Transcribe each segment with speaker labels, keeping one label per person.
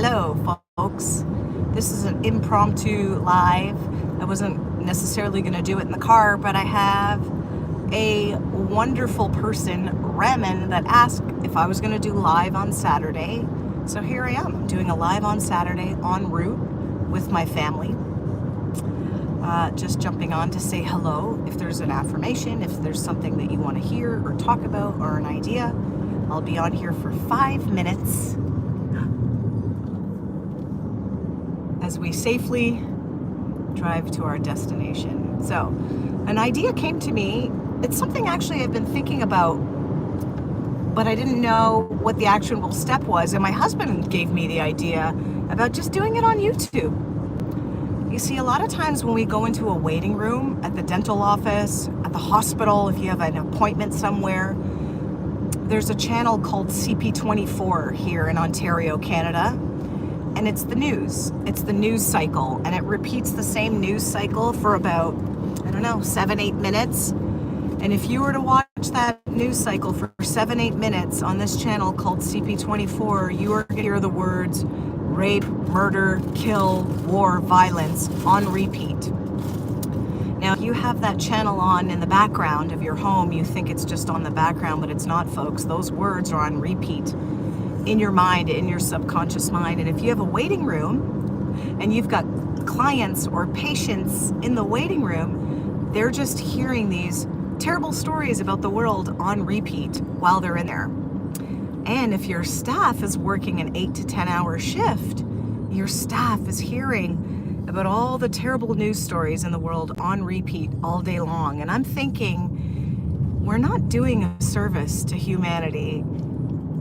Speaker 1: Hello, folks. This is an impromptu live. I wasn't necessarily going to do it in the car, but I have a wonderful person, Raman, that asked if I was going to do live on Saturday. So here I am doing a live on Saturday en route with my family. Just jumping on to say hello. If there's an affirmation, if there's something that you want to hear or talk about or an idea, I'll be on here for 5 minutes as we safely drive to our destination. So, an idea came to me. It's something actually I've been thinking about, but I didn't know what the actionable step was. And my husband gave me the idea about just doing it on YouTube. You see, a lot of times when we go into a waiting room at the dental office, at the hospital, if you have an appointment somewhere, there's a channel called CP24 here in Ontario, Canada. And it's the news. It's the news cycle. And it repeats the same news cycle for about, 7-8 minutes. And if you were to watch that news cycle for 7-8 minutes on this channel called CP24, you are going to hear the words rape, murder, kill, war, violence on repeat. Now, if you have that channel on in the background of your home, you think it's just on the background, but it's not, folks. Those words are on repeat in your mind, in your subconscious mind. And if you have a waiting room and you've got clients or patients in the waiting room, they're just hearing these terrible stories about the world on repeat while they're in there. And if your staff is working an 8 to 10 hour shift, your staff is hearing about all the terrible news stories in the world on repeat all day long. And I'm thinking, we're not doing a service to humanity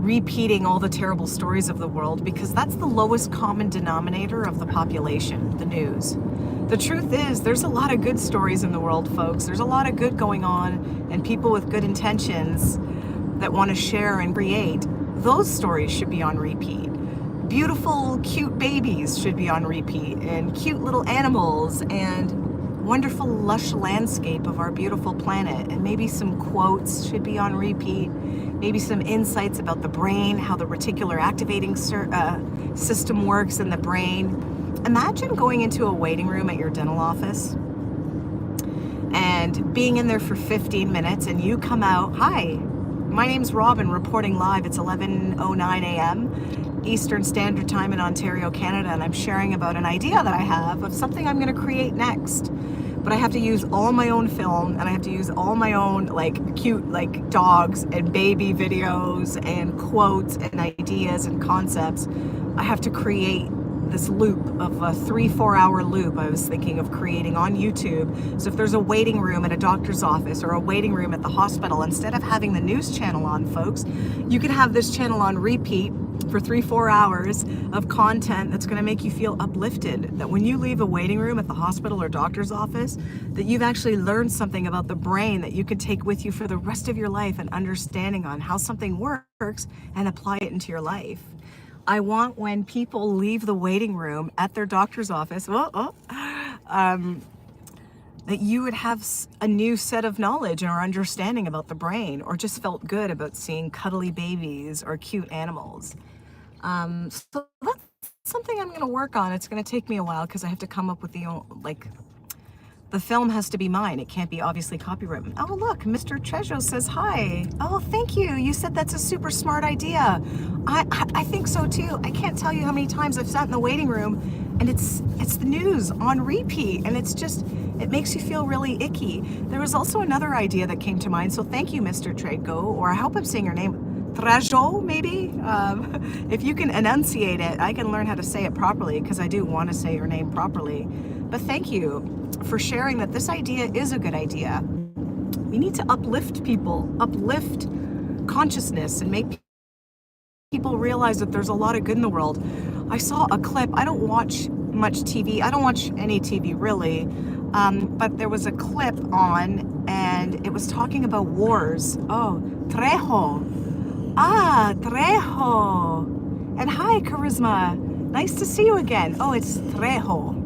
Speaker 1: repeating all the terrible stories of the world, because that's the lowest common denominator of the population, the news. The truth is, there's a lot of good stories in the world, folks. There's a lot of good going on, and people with good intentions that want to share and create. Those stories should be on repeat. Beautiful, cute babies should be on repeat, and cute little animals, and wonderful, lush landscape of our beautiful planet. And maybe some quotes should be on repeat. Maybe some insights about the brain, how the reticular activating system works in the brain. Imagine going into a waiting room at your dental office and being in there for 15 minutes and you come out, hi, my name's Robin, reporting live. It's 11:09 a.m. Eastern Standard Time in Ontario, Canada, and I'm sharing about an idea that I have of something I'm going to create next. But I have to use all my own film, and I have to use all my own cute dogs and baby videos and quotes and ideas and concepts. I have to create this loop of a 3-4 hour loop I was thinking of creating on YouTube. So if there's a waiting room at a doctor's office or a waiting room at the hospital, instead of having the news channel on, folks, you could have this channel on repeat for 3-4 hours of content that's going to make you feel uplifted, that when you leave a waiting room at the hospital or doctor's office, that you've actually learned something about the brain that you could take with you for the rest of your life, and understanding on how something works and apply it into your life. I want, when people leave the waiting room at their doctor's office, that you would have a new set of knowledge or understanding about the brain, or just felt good about seeing cuddly babies or cute animals. So that's something I'm going to work on. It's going to take me a while because I have to come up with the film has to be mine. It can't be obviously copyrighted. Oh, look, Mr. Trejo says hi. Oh, thank you. You said that's a super smart idea. I think so too. I can't tell you how many times I've sat in the waiting room and it's the news on repeat, and it makes you feel really icky. There was also another idea that came to mind. So thank you, Mr. Trejo, or I hope I'm saying your name. Trejo, maybe? If you can enunciate it, I can learn how to say it properly, because I do want to say your name properly. But thank you for sharing that this idea is a good idea. We need to uplift people, uplift consciousness, and make people realize that there's a lot of good in the world. I saw a clip. I don't watch much TV. I don't watch any TV really. But there was a clip on, and it was talking about wars. Oh, Trejo. Ah, Trejo. And hi, Charisma. Nice to see you again. Oh, it's Trejo.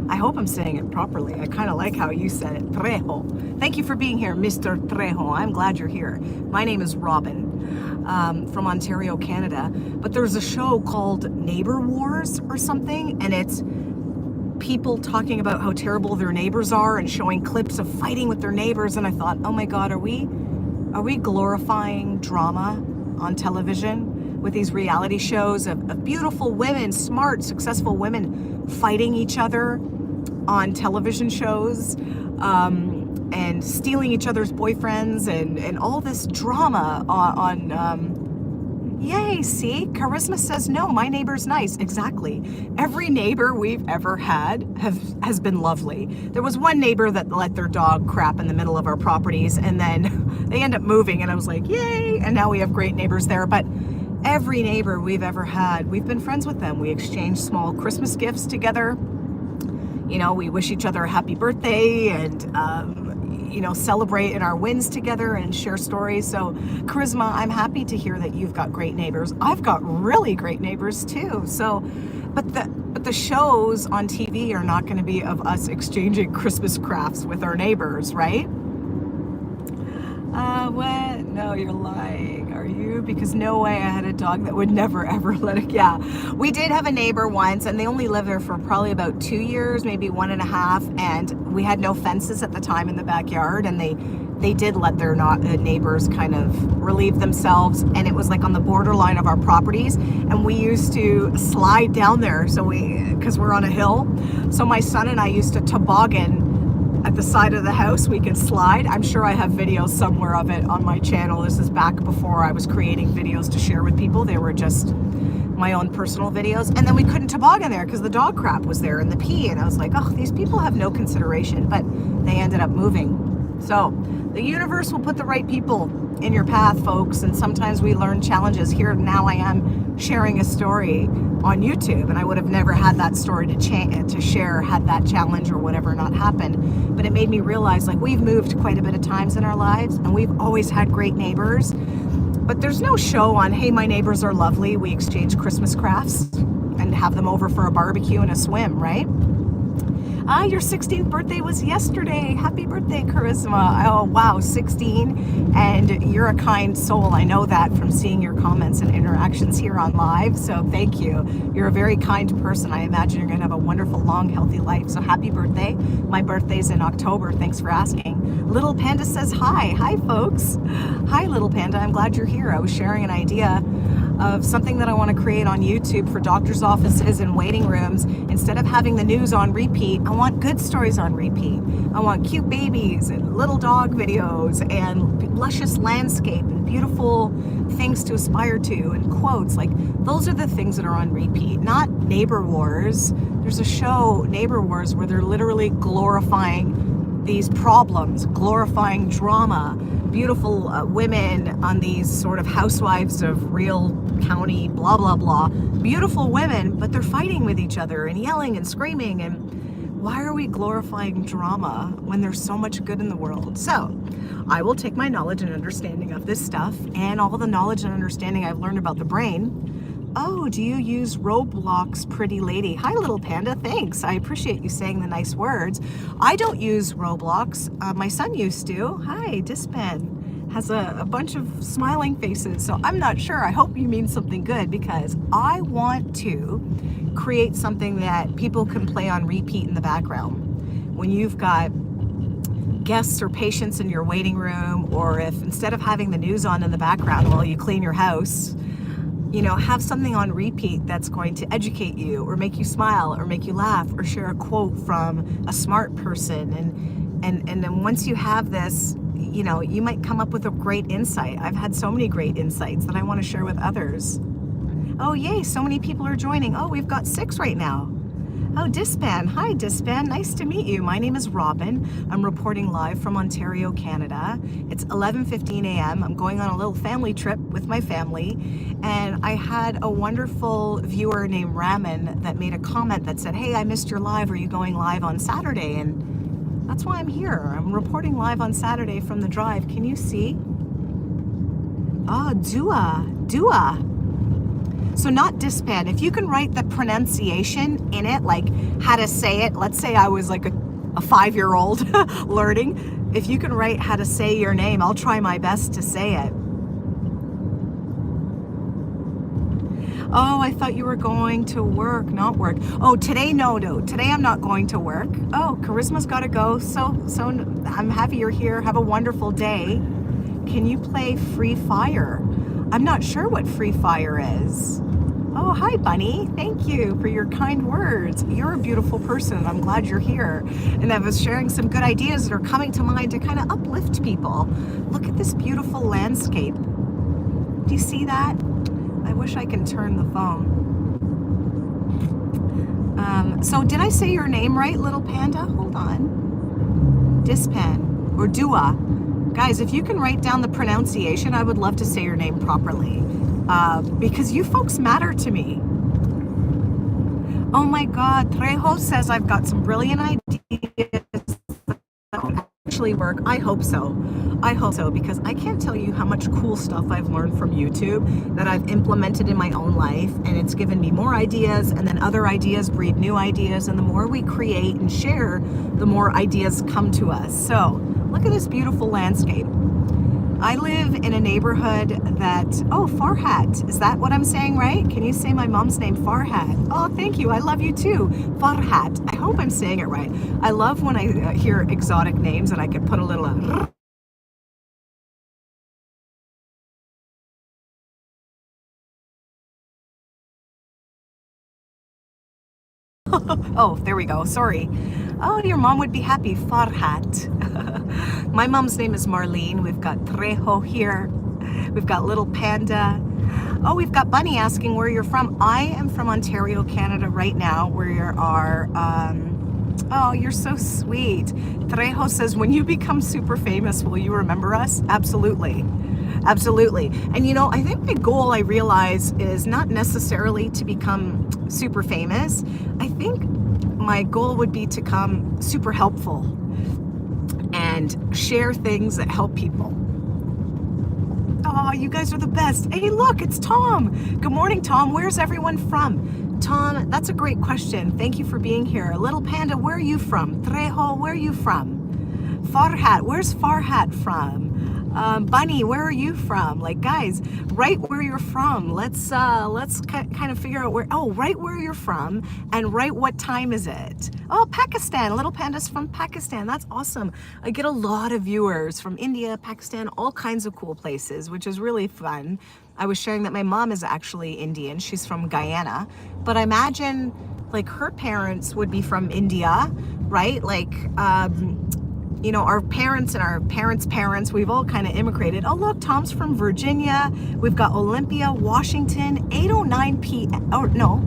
Speaker 1: I hope I'm saying it properly. I kind of like how you said it, Trejo. Thank you for being here, Mr. Trejo. I'm glad you're here. My name is Robin. from Ontario, Canada. But there's a show called Neighbor Wars or something, and it's people talking about how terrible their neighbors are and showing clips of fighting with their neighbors. And I thought, oh my God, are we glorifying drama on television with these reality shows of beautiful women, smart, successful women fighting each other on television shows, and stealing each other's boyfriends and all this drama on yay, see? Charisma says, no, my neighbor's nice. Exactly. Every neighbor we've ever had has been lovely. There was one neighbor that let their dog crap in the middle of our properties, and then they end up moving, and I was like, yay! And now we have great neighbors there. But every neighbor we've ever had, we've been friends with them. We exchange small Christmas gifts together. You know, we wish each other a happy birthday and, celebrate in our wins together and share stories. So, Charisma, I'm happy to hear that you've got great neighbors. I've got really great neighbors too. So, but the shows on TV are not going to be of us exchanging Christmas crafts with our neighbors, right? What? No, you're lying. Are you? Because no way, I had a dog that would never ever let it. Yeah, we did have a neighbor once, and they only lived there for probably about 2 years, maybe 1.5. And we had no fences at the time in the backyard, and they did let their neighbors kind of relieve themselves, and it was like on the borderline of our properties, and we used to slide down there. So because we're on a hill, so my son and I used to toboggan at the side of the house. We could slide. I'm sure I have videos somewhere of it on my channel. This is back before I was creating videos to share with people. They were just my own personal videos. And then we couldn't toboggan there because the dog crap was there and the pee. And I was like, oh, these people have no consideration. But they ended up moving. So the universe will put the right people in your path, folks. And sometimes we learn challenges. Here now I am sharing a story on YouTube, and I would have never had that story to share had that challenge or whatever not happened. But it made me realize, like, we've moved quite a bit of times in our lives, and we've always had great neighbors. But there's no show on, hey, my neighbors are lovely, we exchange Christmas crafts and have them over for a barbecue and a swim, right? Your 16th birthday was yesterday. Happy birthday, Charisma. Oh, wow, 16. And you're a kind soul. I know that from seeing your comments and interactions here on live. So thank you. You're a very kind person. I imagine you're going to have a wonderful, long, healthy life. So happy birthday. My birthday's in October. Thanks for asking. Little Panda says hi. Hi, folks. Hi, Little Panda. I'm glad you're here. I was sharing an idea of something that I want to create on YouTube for doctors' offices and waiting rooms. Instead of having the news on repeat, I want good stories on repeat. I want cute babies and little dog videos and luscious landscape and beautiful things to aspire to and quotes. Like, those are the things that are on repeat, not Neighbor Wars. There's a show, Neighbor Wars, where they're literally glorifying these problems, glorifying drama, beautiful women on these sort of housewives of real county, blah, blah, blah. Beautiful women, but they're fighting with each other and yelling and screaming. And why are we glorifying drama when there's so much good in the world? So I will take my knowledge and understanding of this stuff and all the knowledge and understanding I've learned about the brain. Oh, do you use Roblox, pretty lady? Hi, Little Panda. Thanks. I appreciate you saying the nice words. I don't use Roblox. My son used to. Hi, Dispan has a bunch of smiling faces. So I'm not sure. I hope you mean something good, because I want to create something that people can play on repeat in the background. When you've got guests or patients in your waiting room, or if instead of having the news on in the background while you clean your house, you know, have something on repeat that's going to educate you or make you smile or make you laugh or share a quote from a smart person. And then once you have this, you know, you might come up with a great insight. I've had so many great insights that I want to share with others. Oh, yay, so many people are joining. Oh, we've got 6 right now. Oh, Dispan. Hi, Dispan. Nice to meet you. My name is Robin. I'm reporting live from Ontario, Canada. It's 11:15 a.m. I'm going on a little family trip with my family, and I had a wonderful viewer named Raman that made a comment that said, hey, I missed your live. Are you going live on Saturday? And that's why I'm here. I'm reporting live on Saturday from the drive. Can you see? Oh, Dua. So not Dispan. If you can write the pronunciation in it, like how to say it. Let's say I was like a 5-year-old learning. If you can write how to say your name, I'll try my best to say it. Oh, I thought you were going to work, not work. Oh, today, no. Today I'm not going to work. Oh, Charisma's got to go. So I'm happy you're here. Have a wonderful day. Can you play Free Fire? I'm not sure what Free Fire is. Oh, hi, Bunny. Thank you for your kind words. You're a beautiful person. I'm glad you're here. And I was sharing some good ideas that are coming to mind to kind of uplift people. Look at this beautiful landscape. Do you see that? I wish I can turn the phone. So did I say your name right, little panda? Hold on. Dispan or Dua. Guys, if you can write down the pronunciation, I would love to say your name properly. Because you folks matter to me. Oh my God, Trejo says I've got some brilliant ideas that actually work. I hope so. I hope so, because I can't tell you how much cool stuff I've learned from YouTube that I've implemented in my own life, and it's given me more ideas, and then other ideas breed new ideas, and the more we create and share, the more ideas come to us. So look at this beautiful landscape. I live in a neighborhood that, oh, Farhat, is that what I'm saying right? Can you say my mom's name, Farhat? Oh, thank you, I love you too, Farhat. I hope I'm saying it right. I love when I hear exotic names and I can put a little, oh, there we go, sorry. Oh, your mom would be happy, Farhat. My mom's name is Marlene. We've got Trejo here. We've got little panda. Oh, we've got Bunny asking where you're from. I am from Ontario, Canada right now. We are, oh, you're so sweet. Trejo says, when you become super famous, will you remember us? Absolutely. Absolutely. And you know, I think my goal, I realize, is not necessarily to become super famous. I think my goal would be to become super helpful and share things that help people. Oh, you guys are the best. Hey, look, it's Tom. Good morning, Tom. Where's everyone from? Tom, that's a great question. Thank you for being here. Little Panda, where are you from? Trejo, where are you from? Farhat, where's Farhat from? Bunny, where are you from? Like, guys, write where you're from. Let's kind of figure out where. Oh, write where you're from and write what time is it. Oh, Pakistan. Little Panda's from Pakistan. That's awesome. I get a lot of viewers from India, Pakistan, all kinds of cool places, which is really fun. I was sharing that my mom is actually Indian. She's from Guyana, but I imagine like her parents would be from India, right? Like, you know, our parents and our parents, we've all kind of immigrated. Oh, look, Tom's from Virginia. We've got Olympia, Washington, 8:09 p.m. or no,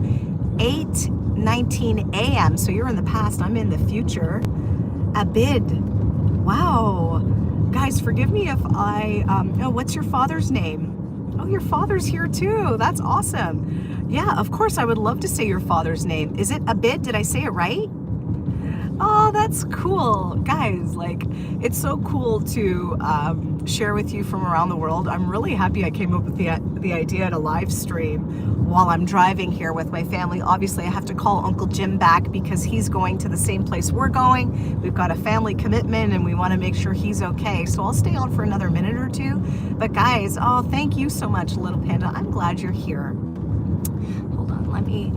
Speaker 1: 8:19 a.m. So you're in the past, I'm in the future. Abid. Wow. Guys, forgive me if I, oh, what's your father's name? Oh, your father's here too. That's awesome. Yeah, of course, I would love to say your father's name. Is it Abid? Did I say it right? Oh, that's cool. Guys, like, it's so cool to share with you from around the world. I'm really happy I came up with the idea at a live stream while I'm driving here with my family. Obviously, I have to call Uncle Jim back because he's going to the same place we're going. We've got a family commitment and we want to make sure he's okay. So I'll stay on for another minute or two. But guys, oh, thank you so much, Little Panda. I'm glad you're here. Hold on, let me...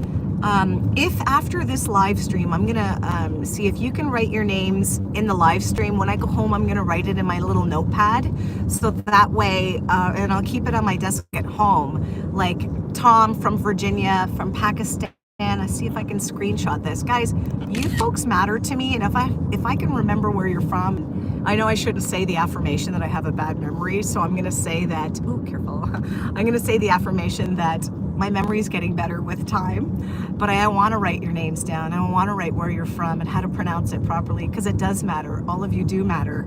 Speaker 1: if after this live stream, I'm gonna see if you can write your names in the live stream. When I go home, I'm gonna write it in my little notepad, so that way, and I'll keep it on my desk at home. Like Tom from Virginia, from Pakistan. I see if I can screenshot this. Guys, you folks matter to me, and if I can remember where you're from, I know I shouldn't say the affirmation that I have a bad memory, so I'm gonna say that. Oh, careful! I'm gonna say the affirmation that my memory is getting better with time, but I want to write your names down. I want to write where you're from and how to pronounce it properly, because it does matter. All of you do matter.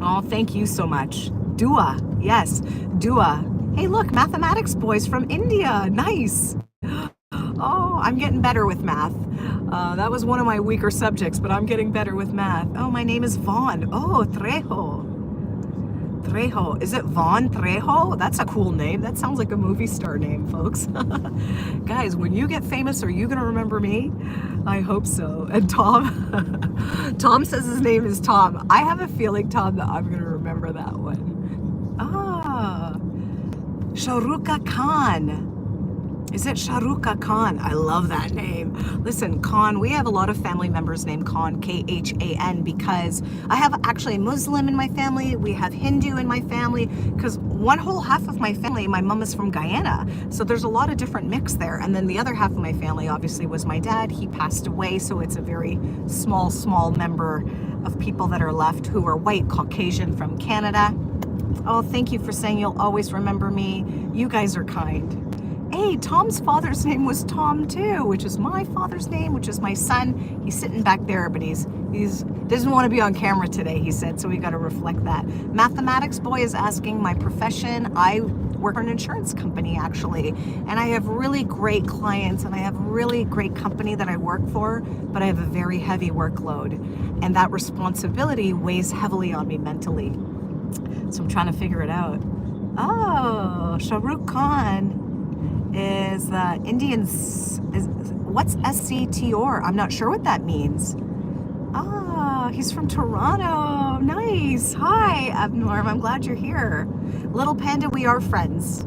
Speaker 1: Oh, thank you so much. Dua, yes, Dua. Hey, look, mathematics boys from India. Nice. Oh, I'm getting better with math. That was one of my weaker subjects, but I'm getting better with math. Oh, my name is Vaughn. Oh, Trejo. Trejo. Is it Vaughn Trejo? That's a cool name. That sounds like a movie star name, folks. Guys, when you get famous, are you going to remember me? I hope so. And Tom, Tom says his name is Tom. I have a feeling, Tom, that I'm going to remember that one. Ah, Shahrukh Khan. Is it Shahrukh Khan? I love that name. Listen, Khan, we have a lot of family members named Khan, Khan, because I have actually a Muslim in my family. We have Hindu in my family, because one whole half of my family, my mom is from Guyana. So there's a lot of different mix there. And then the other half of my family obviously was my dad. He passed away. So it's a very small member of people that are left who are white, Caucasian from Canada. Oh, thank you for saying you'll always remember me. You guys are kind. Hey, Tom's father's name was Tom too, which is my father's name, which is my son. He's sitting back there, but he's doesn't want to be on camera today, he said, so we got to reflect that. Mathematics boy is asking my profession. I work for an insurance company actually, and I have really great clients and I have really great company that I work for, but I have a very heavy workload, and that responsibility weighs heavily on me mentally. So I'm trying to figure it out. Oh, Shahrukh Khan is Indians. What's SCTOR? I'm not sure what that means. Ah, he's from Toronto. Nice. Hi, Abnorm. I'm glad you're here. Little Panda, we are friends.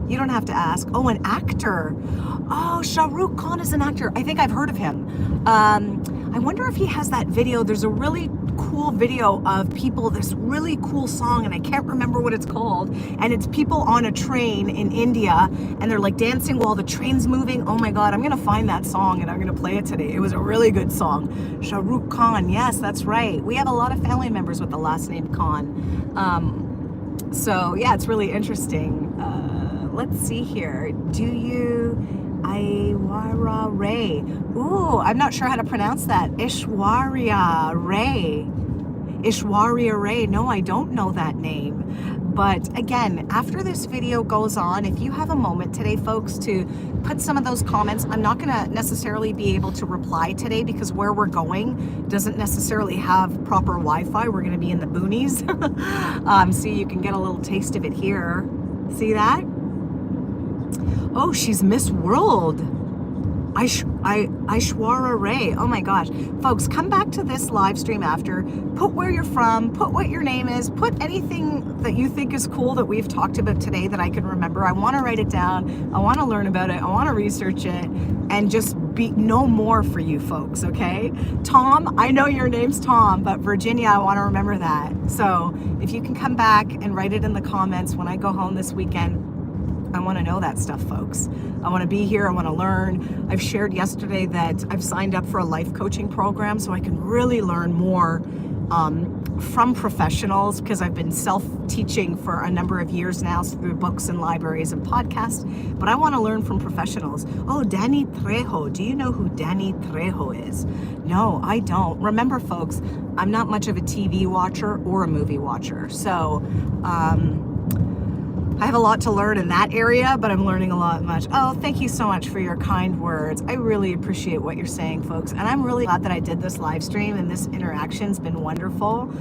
Speaker 1: You don't have to ask. Oh, an actor. Oh, Shahrukh Khan is an actor. I think I've heard of him. I wonder if he has that video. There's a really cool video of people, this really cool song, and I can't remember what it's called, and it's people on a train in India, and they're like dancing while the train's moving. Oh my god, I'm gonna find that song and I'm gonna play it today. It was a really good song. Shahrukh Khan, yes, that's right. We have a lot of family members with the last name Khan. So yeah, it's really interesting. Let's see here. Do you Aishwarya Rai? Ooh, I'm not sure how to pronounce that. Aishwarya Rai. Aishwarya Rai. No, I don't know that name. But again, after this video goes on, if you have a moment today, folks, to put some of those comments, I'm not going to necessarily be able to reply today because where we're going doesn't necessarily have proper Wi-Fi. We're going to be in the boonies. So you can get a little taste of it here. See that? Oh, she's Miss World. Aishwarya Rai. Oh my gosh. Folks, come back to this live stream after. Put where you're from. Put what your name is. Put anything that you think is cool that we've talked about today that I can remember. I want to write it down. I want to learn about it. I want to research it and just know more for you folks, okay? Tom, I know your name's Tom, but Virginia, I want to remember that. So if you can come back and write it in the comments when I go home this weekend, I want to know that stuff, folks. I want to be here. I want to learn. I've shared yesterday that I've signed up for a life coaching program so I can really learn more from professionals, because I've been self-teaching for a number of years now through books and libraries and podcasts, but I want to learn from professionals. Oh, Danny Trejo. Do you know who Danny Trejo is? No, I don't. Remember, folks, I'm not much of a TV watcher or a movie watcher. So, I have a lot to learn in that area, but I'm learning a lot much. Oh, thank you so much for your kind words. I really appreciate what you're saying, folks. And I'm really glad that I did this live stream, and this interaction's been wonderful.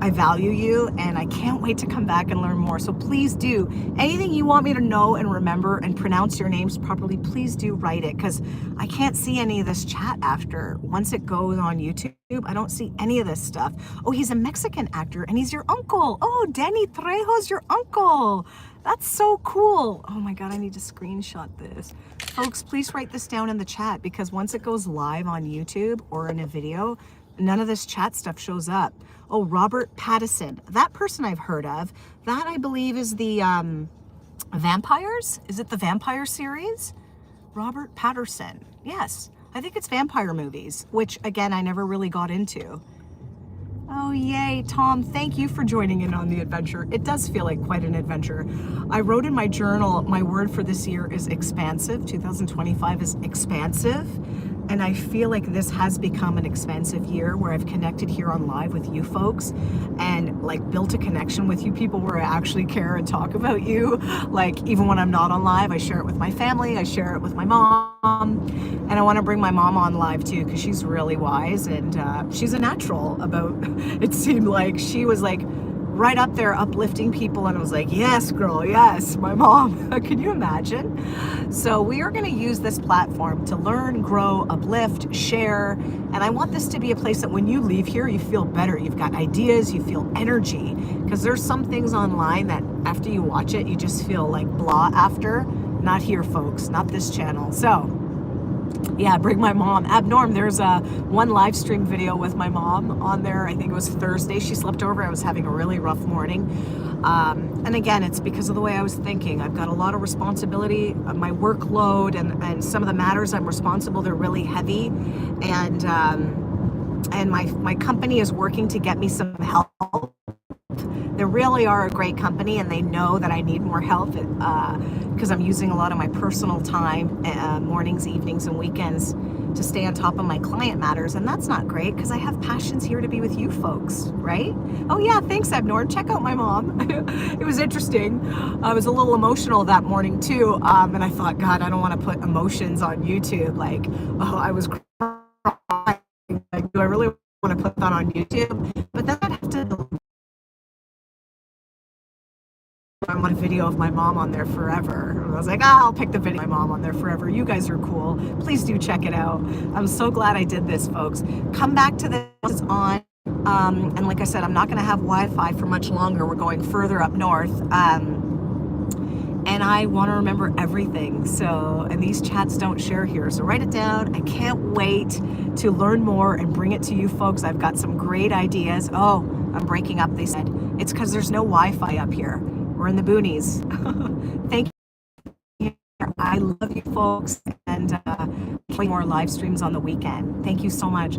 Speaker 1: I value you, and I can't wait to come back and learn more. So please do. Anything you want me to know and remember and pronounce your names properly, please do write it, because I can't see any of this chat after. Once it goes on YouTube, I don't see any of this stuff. Oh, he's a Mexican actor, and he's your uncle. Oh, Danny Trejo's your uncle. That's so cool. Oh my God, I need to screenshot this. Folks, please write this down in the chat, because once it goes live on YouTube or in a video, none of this chat stuff shows up. Oh, Robert Pattinson. That person I've heard of. That, I believe, is the Vampires? Is it the Vampire series? Robert Pattinson. Yes, I think it's vampire movies, which, again, I never really got into. Oh, yay, Tom, thank you for joining in on the adventure. It does feel like quite an adventure. I wrote in my journal, my word for this year is expansive. 2025 is expansive. And I feel like this has become an expansive year where I've connected here on live with you folks and like built a connection with you people where I actually care and talk about you. Like even when I'm not on live, I share it with my family, I share it with my mom, and I want to bring my mom on live too, because she's really wise and she's a natural about, it seemed like she was like right up there uplifting people, and I was like, yes girl, yes, my mom. Can you imagine? So we are going to use this platform to learn, grow, uplift, share, and I want this to be a place that when you leave here you feel better, you've got ideas, you feel energy, because there's some things online that after you watch it you just feel like blah after, Not here, folks, not this channel. So yeah, bring my mom. Abnorm, there's one live stream video with my mom on there. I think it was Thursday. She slept over. I was having a really rough morning. And again, it's because of the way I was thinking. I've got a lot of responsibility, my workload, and some of the matters I'm responsible, they're really heavy. And my company is working to get me some help. They really are a great company, and they know that I need more help because I'm using a lot of my personal time, mornings, evenings, and weekends to stay on top of my client matters. And that's not great because I have passions here to be with you folks, right? Oh yeah, thanks, Abnorm. Check out my mom. It was interesting. I was a little emotional that morning too. And I thought, God, I don't want to put emotions on YouTube. Like, oh, I was crying. Like, do I really want to put that on YouTube? But then I'd have to... I want a video of my mom on there forever. I was like, I'll pick the video of my mom on there forever. You guys are cool. Please do check it out. I'm so glad I did this, folks. Come back to this. It's on. And like I said, I'm not going to have Wi-Fi for much longer. We're going further up north. And I want to remember everything. So, and these chats don't share here. So write it down. I can't wait to learn more and bring it to you folks. I've got some great ideas. Oh, I'm breaking up, they said. It's because there's no Wi-Fi up here. We're in the boonies. Thank you. I love you folks, and play more live streams on the weekend. Thank you so much.